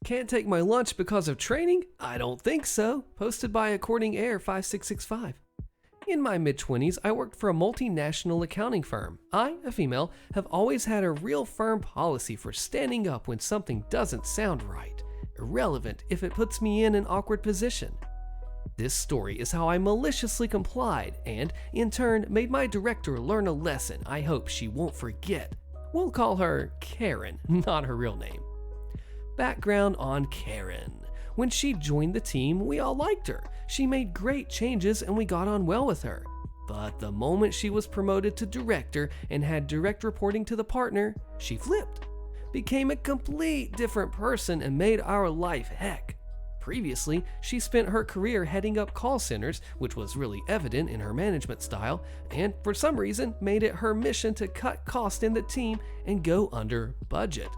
Can't take my lunch because of training? I don't think so. Posted by According Air 5665. In my mid-20s, I worked for a multinational accounting firm. I, a female, have always had a real firm policy for standing up when something doesn't sound right, irrelevant if it puts me in an awkward position. This story is how I maliciously complied and, in turn, made my director learn a lesson I hope she won't forget. We'll call her Karen, not her real name. Background on Karen. When she joined the team, we all liked her. She made great changes and we got on well with her. But the moment she was promoted to director and had direct reporting to the partner, she flipped. Became a complete different person and made our life heck. Previously, she spent her career heading up call centers, which was really evident in her management style, and for some reason made it her mission to cut costs in the team and go under budget.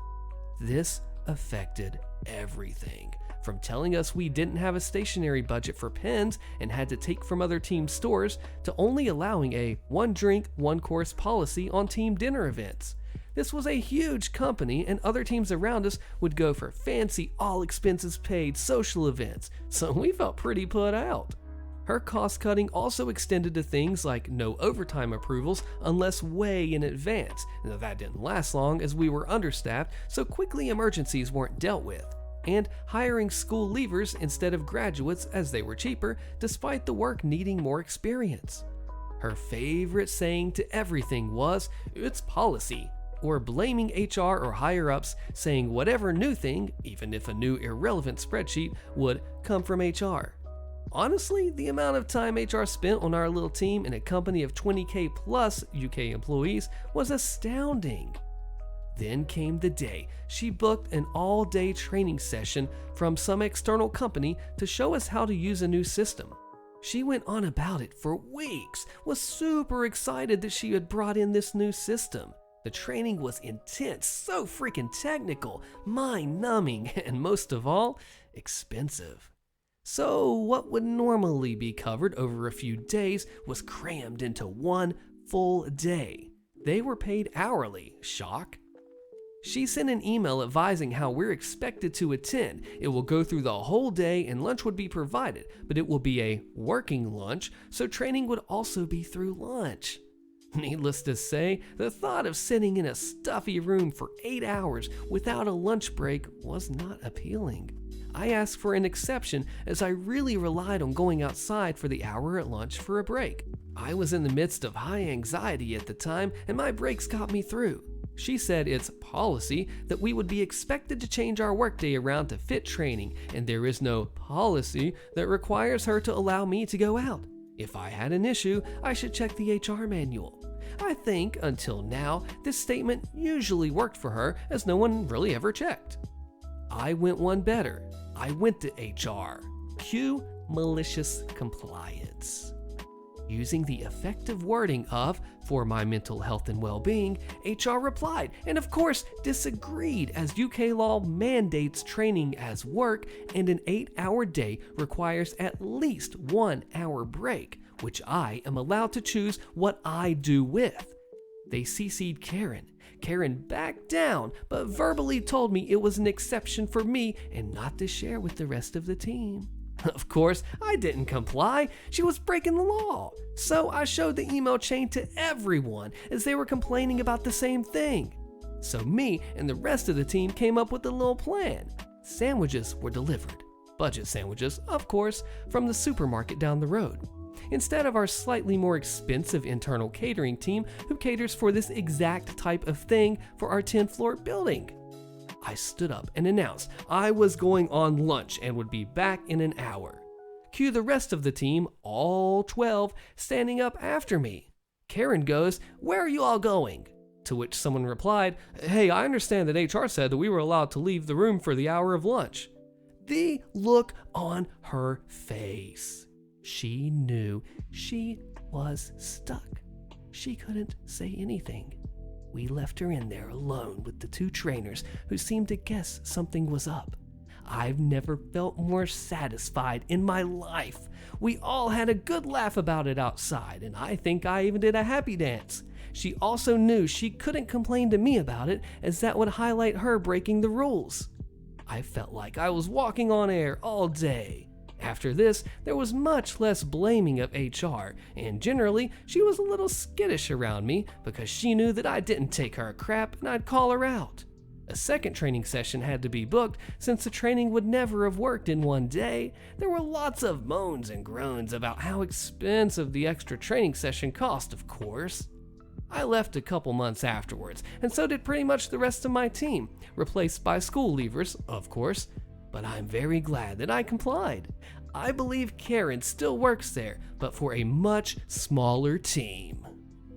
This affected everything. From telling us we didn't have a stationary budget for pens and had to take from other team stores, to only allowing a one drink, one course policy on team dinner events. This was a huge company and other teams around us would go for fancy, all expenses paid social events, so we felt pretty put out. Her cost cutting also extended to things like no overtime approvals unless way in advance. Now, that didn't last long as we were understaffed, so quickly emergencies weren't dealt with. And hiring school leavers instead of graduates as they were cheaper, despite the work needing more experience. Her favorite saying to everything was, "It's policy," or blaming HR or higher-ups, saying whatever new thing, even if a new irrelevant spreadsheet, would come from HR. Honestly, the amount of time HR spent on our little team in a company of 20K plus UK employees was astounding. Then came the day she booked an all-day training session from some external company to show us how to use a new system. She went on about it for weeks, was super excited that she had brought in this new system. The training was intense, so freaking technical, mind-numbing, and most of all, expensive. So what would normally be covered over a few days was crammed into one full day. They were paid hourly. Shock. She sent an email advising how we're expected to attend. It will go through the whole day and lunch would be provided, but it will be a working lunch, so training would also be through lunch. Needless to say, the thought of sitting in a stuffy room for 8 hours without a lunch break was not appealing. I asked for an exception as I really relied on going outside for the hour at lunch for a break. I was in the midst of high anxiety at the time and my breaks got me through. She said it's policy that we would be expected to change our workday around to fit training, and there is no policy that requires her to allow me to go out. If I had an issue, I should check the HR manual. I think, until now, this statement usually worked for her as no one really ever checked. I went one better. I went to HR. Cue malicious compliance. Using the effective wording of, "for my mental health and well-being," HR replied, and of course disagreed, as UK law mandates training as work and an 8-hour day requires at least 1 hour break, which I am allowed to choose what I do with. They CC'd Karen. Karen backed down, but verbally told me it was an exception for me and not to share with the rest of the team. Of course, I didn't comply. She was breaking the law. So I showed the email chain to everyone as they were complaining about the same thing. So me and the rest of the team came up with a little plan. Sandwiches were delivered. Budget sandwiches, of course, from the supermarket down the road, instead of our slightly more expensive internal catering team who caters for this exact type of thing for our 10th-floor building. I stood up and announced I was going on lunch and would be back in an hour. Cue the rest of the team, all 12, standing up after me. Karen goes, "Where are you all going?" To which someone replied, "Hey, I understand that HR said that we were allowed to leave the room for the hour of lunch." The look on her face. She knew she was stuck. She couldn't say anything. We left her in there alone with the 2 trainers who seemed to guess something was up. I've never felt more satisfied in my life. We all had a good laugh about it outside, and I think I even did a happy dance. She also knew she couldn't complain to me about it, as that would highlight her breaking the rules. I felt like I was walking on air all day. After this, there was much less blaming of HR, and generally, she was a little skittish around me because she knew that I didn't take her crap and I'd call her out. A second training session had to be booked since the training would never have worked in one day. There were lots of moans and groans about how expensive the extra training session cost, of course. I left a couple months afterwards, and so did pretty much the rest of my team, replaced by school leavers, of course. But I'm very glad that I complied. I believe Karen still works there, but for a much smaller team.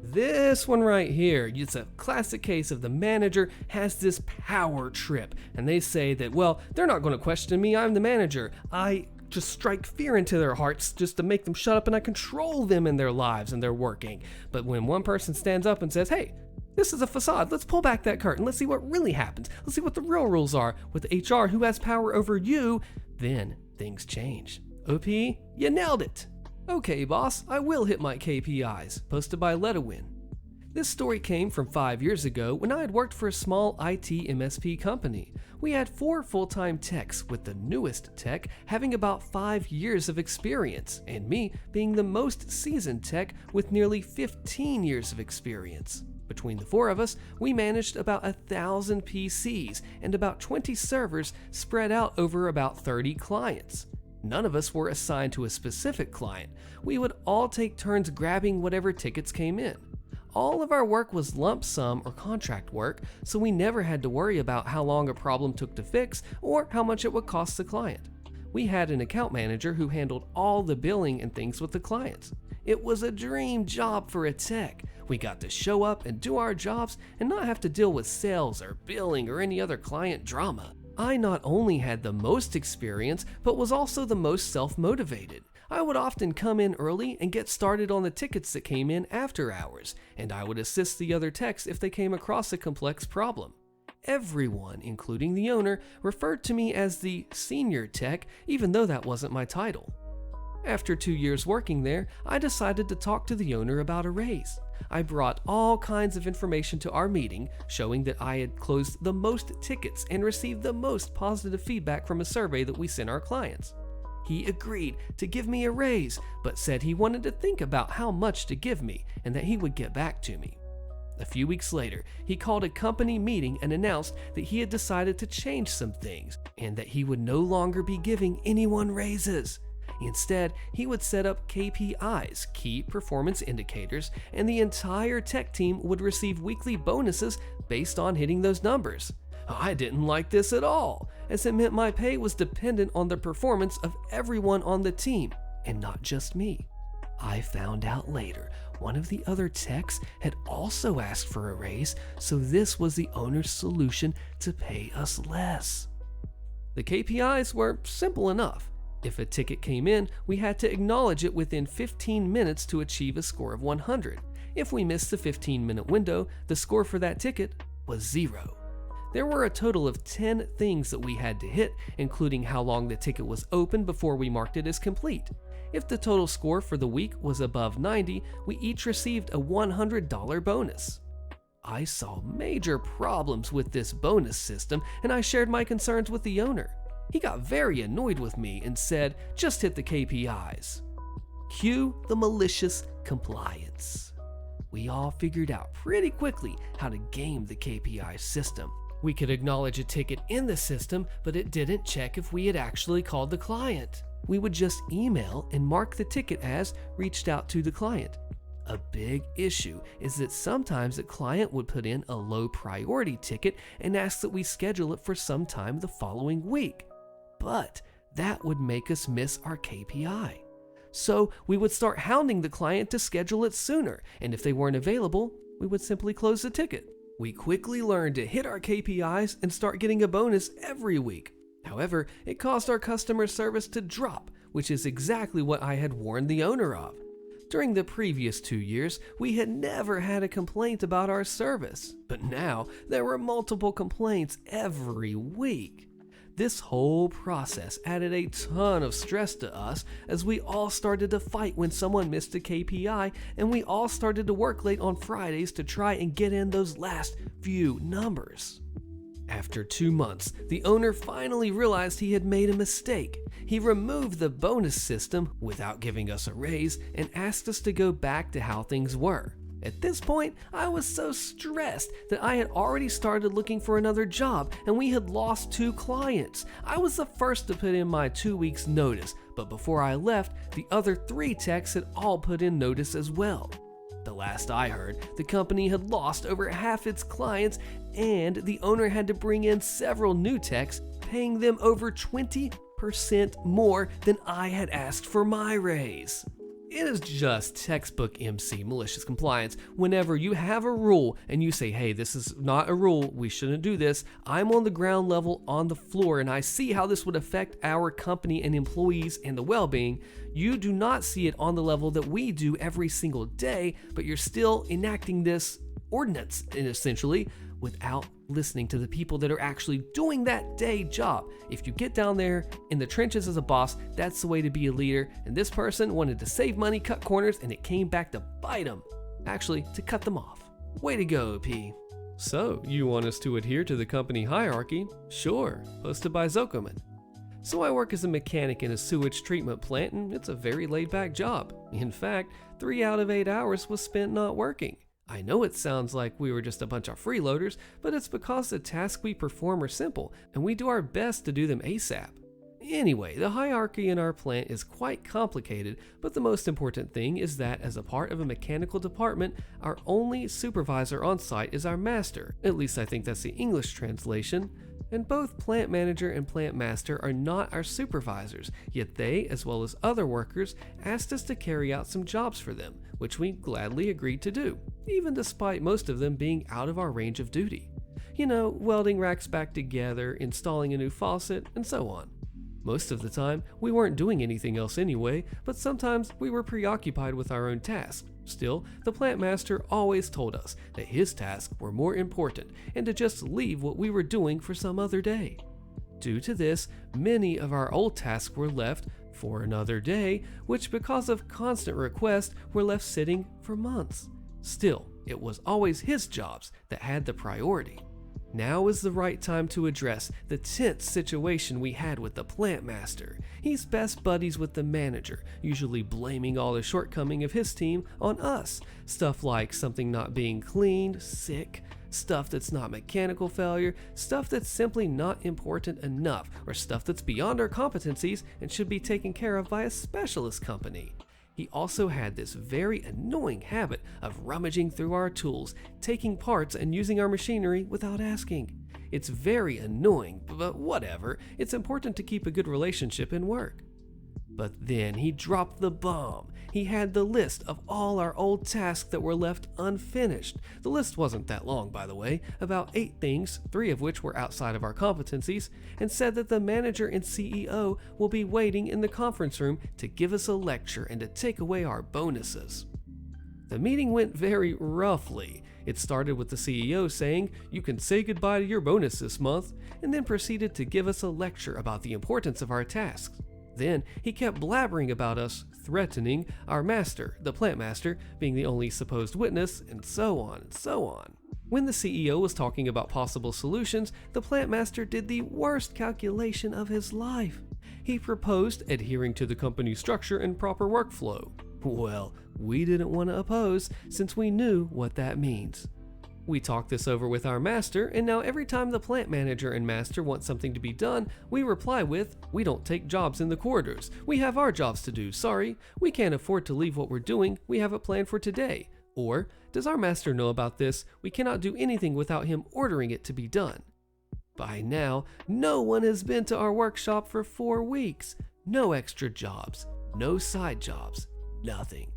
This one right here, it's a classic case of the manager has this power trip, and they say that, well, they're not going to question me, I'm the manager. I just strike fear into their hearts just to make them shut up, and I control them in their lives and their working. But when one person stands up and says, hey, this is a facade, let's pull back that curtain, let's see what really happens, let's see what the real rules are with HR who has power over you, then things change. OP, you nailed it. Okay, boss, I will hit my KPIs, posted by Letawin. This story came from 5 years ago when I had worked for a small IT MSP company. We had 4 full-time techs, with the newest tech having about 5 years of experience, and me being the most seasoned tech with nearly 15 years of experience. Between the 4 of us, we managed about 1,000 PCs and about 20 servers spread out over about 30 clients. None of us were assigned to a specific client. We would all take turns grabbing whatever tickets came in. All of our work was lump sum or contract work, so we never had to worry about how long a problem took to fix or how much it would cost the client. We had an account manager who handled all the billing and things with the clients. It was a dream job for a tech. We got to show up and do our jobs and not have to deal with sales or billing or any other client drama. I not only had the most experience, but was also the most self-motivated. I would often come in early and get started on the tickets that came in after hours, and I would assist the other techs if they came across a complex problem. Everyone, including the owner, referred to me as the senior tech, even though that wasn't my title. After 2 years working there, I decided to talk to the owner about a raise. I brought all kinds of information to our meeting, showing that I had closed the most tickets and received the most positive feedback from a survey that we sent our clients. He agreed to give me a raise, but said he wanted to think about how much to give me and that he would get back to me. A few weeks later, he called a company meeting and announced that he had decided to change some things and that he would no longer be giving anyone raises. Instead, he would set up KPIs, key performance indicators, and the entire tech team would receive weekly bonuses based on hitting those numbers. I didn't like this at all, as it meant my pay was dependent on the performance of everyone on the team, and not just me. I found out later one of the other techs had also asked for a raise, so this was the owner's solution to pay us less. The KPIs were simple enough. If a ticket came in, we had to acknowledge it within 15 minutes to achieve a score of 100. If we missed the 15-minute window, the score for that ticket was 0. There were a total of 10 things that we had to hit, including how long the ticket was open before we marked it as complete. If the total score for the week was above 90, we each received a $100 bonus. I saw major problems with this bonus system, and I shared my concerns with the owner. He got very annoyed with me and said, just hit the KPIs. Cue the malicious compliance. We all figured out pretty quickly how to game the KPI system. We could acknowledge a ticket in the system, but it didn't check if we had actually called the client. We would just email and mark the ticket as reached out to the client. A big issue is that sometimes the client would put in a low priority ticket and ask that we schedule it for some time the following week. But that would make us miss our KPI. So we would start hounding the client to schedule it sooner, and if they weren't available, we would simply close the ticket. We quickly learned to hit our KPIs and start getting a bonus every week. However, it caused our customer service to drop, which is exactly what I had warned the owner of. During the previous 2 years, we had never had a complaint about our service, but now there were multiple complaints every week. This whole process added a ton of stress to us as we all started to fight when someone missed a KPI, and we all started to work late on Fridays to try and get in those last few numbers. After 2 months, the owner finally realized he had made a mistake. He removed the bonus system without giving us a raise and asked us to go back to how things were. At this point, I was so stressed that I had already started looking for another job and we had lost 2 clients. I was the first to put in my 2 weeks notice, but before I left, the other 3 techs had all put in notice as well. The last I heard, the company had lost over half its clients and the owner had to bring in several new techs, paying them over 20% more than I had asked for my raise. It is just textbook MC malicious compliance. Whenever you have a rule and you say, hey, this is not a rule, we shouldn't do this, I'm on the ground level on the floor and I see how this would affect our company and employees and the well-being. You do not see it on the level that we do every single day, but you're still enacting this ordinance, essentially, without listening to the people that are actually doing that day job. If you get down there in the trenches as a boss, that's the way to be a leader. And this person wanted to save money, cut corners, and it came back to bite them. Actually, to cut them off. Way to go, P. So, you want us to adhere to the company hierarchy? Sure, posted by Zokoman. So I work as a mechanic in a sewage treatment plant, and it's a very laid-back job. In fact, 3 out of 8 hours was spent not working. I know it sounds like we were just a bunch of freeloaders, but it's because the tasks we perform are simple, and we do our best to do them ASAP. Anyway, the hierarchy in our plant is quite complicated, but the most important thing is that as a part of a mechanical department, our only supervisor on site is our master. At least I think that's the English translation. And both plant manager and plant master are not our supervisors, yet they, as well as other workers, asked us to carry out some jobs for them, which we gladly agreed to do, even despite most of them being out of our range of duty. You know, welding racks back together, installing a new faucet, and so on. Most of the time, we weren't doing anything else anyway, but sometimes we were preoccupied with our own tasks. Still, the plant master always told us that his tasks were more important and to just leave what we were doing for some other day. Due to this, many of our old tasks were left for another day, which because of constant requests were left sitting for months. Still, it was always his jobs that had the priority. Now is the right time to address the tense situation we had with the plant master. He's best buddies with the manager, usually blaming all the shortcoming of his team on us. Stuff like something not being cleaned, sick, stuff that's not mechanical failure, stuff that's simply not important enough, or stuff that's beyond our competencies and should be taken care of by a specialist company. He also had this very annoying habit of rummaging through our tools, taking parts and using our machinery without asking. It's very annoying, but whatever, it's important to keep a good relationship in work. But then he dropped the bomb. He had the list of all our old tasks that were left unfinished. The list wasn't that long, by the way, about 8 things, 3 of which were outside of our competencies, and said that the manager and CEO will be waiting in the conference room to give us a lecture and to take away our bonuses. The meeting went very roughly. It started with the CEO saying, "You can say goodbye to your bonus this month," and then proceeded to give us a lecture about the importance of our tasks. Then he kept blabbering about us, threatening our master, the plant master, being the only supposed witness, and so on and so on. When the CEO was talking about possible solutions, the plant master did the worst calculation of his life. He proposed adhering to the company structure and proper workflow. Well, we didn't want to oppose since we knew what that means. We talked this over with our master, and now every time the plant manager and master want something to be done, we reply with, "We don't take jobs in the corridors. We have our jobs to do, sorry. We can't afford to leave what we're doing. We have it planned for today." Or, "Does our master know about this? We cannot do anything without him ordering it to be done." By now, no one has been to our workshop for 4 weeks. No extra jobs, no side jobs, nothing.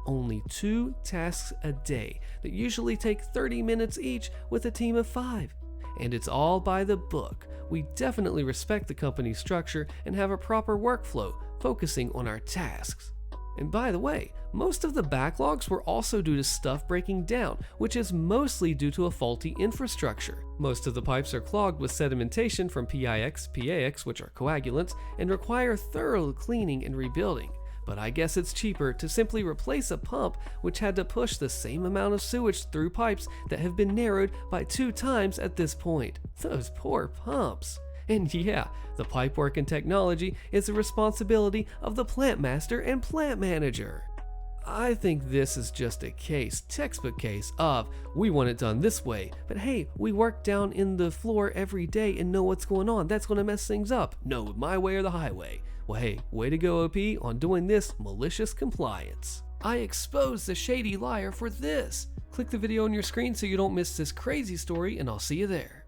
Only 2 tasks a day that usually take 30 minutes each with a team of 5. And it's all by the book. We definitely respect the company's structure and have a proper workflow, focusing on our tasks. And by the way, most of the backlogs were also due to stuff breaking down, which is mostly due to a faulty infrastructure. Most of the pipes are clogged with sedimentation from PIX, PAX, which are coagulants, and require thorough cleaning and rebuilding. but I guess it's cheaper to simply replace a pump which had to push the same amount of sewage through pipes that have been narrowed by 2 times at this point. Those poor pumps. And yeah, the pipework and technology is the responsibility of the plant master and plant manager. I think this is just a textbook case of, we want it done this way, but hey, we work down in the floor every day and know what's going on. That's going to mess things up. No, my way or the highway. Well, hey, way to go, OP, on doing this malicious compliance. I exposed the shady liar for this. Click the video on your screen so you don't miss this crazy story, and I'll see you there.